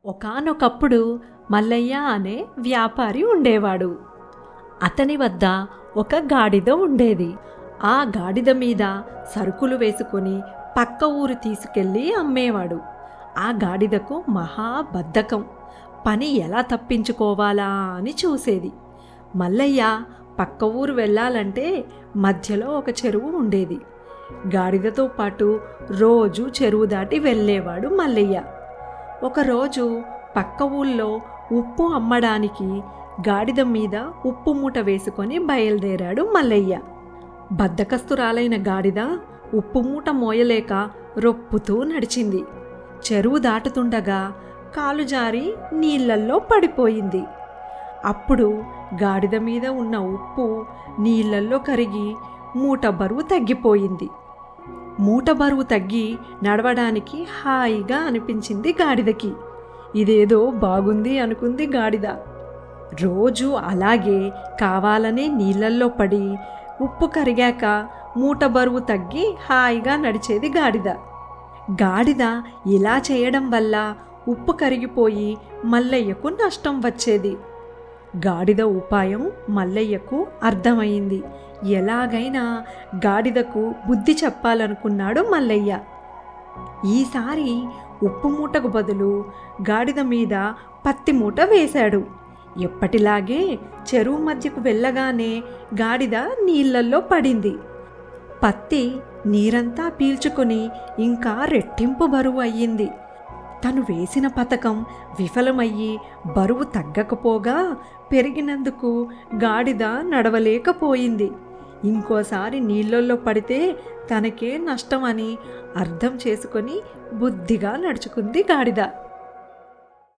ఒకానొకప్పుడు మల్లయ్య అనే వ్యాపారి ఉండేవాడు. అతని వద్ద ఒక గాడిద ఉండేది. ఆ గాడిద మీద సరుకులు వేసుకొని పక్క ఊరు తీసుకెళ్ళి అమ్మేవాడు. ఆ గాడిదకు మహా బద్ధకం. పని ఎలా తప్పించుకోవాలా అని చూసేది. మల్లయ్య పక్క ఊరు వెళ్ళాలంటే మధ్యలో ఒక చెరువు ఉండేది. గాడిదతో పాటు రోజు చెరువు దాటి వెళ్ళేవాడు మల్లయ్య. ఒకరోజు పక్క ఊళ్ళో ఉప్పు అమ్మడానికి గాడిద మీద ఉప్పు మూట వేసుకొని బయలుదేరాడు మల్లయ్య. బద్ధకస్తురాలైన గాడిద ఉప్పు మూట మోయలేక రొప్పుతూ నడిచింది. చెరువు దాటుతుండగా కాలు జారి నీళ్లల్లో పడిపోయింది. అప్పుడు గాడిద మీద ఉన్న ఉప్పు నీళ్లల్లో కరిగి మూట బరువు తగ్గిపోయింది. మూట బరువు తగ్గి నడవడానికి హాయిగా అనిపించింది గాడిదకి. ఇదేదో బాగుంది అనుకుంది గాడిద. రోజు అలాగే కావాలనే నీళ్ళల్లో పడి ఉప్పు కరిగాక మూట బరువు తగ్గి హాయిగా నడిచేది గాడిద. గాడిద ఇలా చేయడం వల్ల ఉప్పు కరిగిపోయి మల్లయ్యకు నష్టం వచ్చేది. గాడిద ఉపాయం మల్లయ్యకు అర్థమైంది. ఎలాగైనా గాడిదకు బుద్ధి చెప్పాలనుకున్నాడు మల్లయ్య. ఈసారి ఉప్పు మూటకు బదులు గాడిద మీద పత్తి మూట వేశాడు. ఎప్పటిలాగే చెరువు మధ్యకు వెళ్ళగానే గాడిద నీళ్లల్లో పడింది. పత్తి నీరంతా పీల్చుకొని ఇంకా రెట్టింపు బరువు అయ్యింది. తను వేసిన పథకం విఫలమయ్యి బరువు తగ్గకపోగా పెరిగినందుకు గాడిద నడవలేకపోయింది. ఇంకోసారి నీళ్ళల్లో పడితే తనకే నష్టమని అర్థం చేసుకొని బుద్ధిగా నడుచుకుంది గాడిద.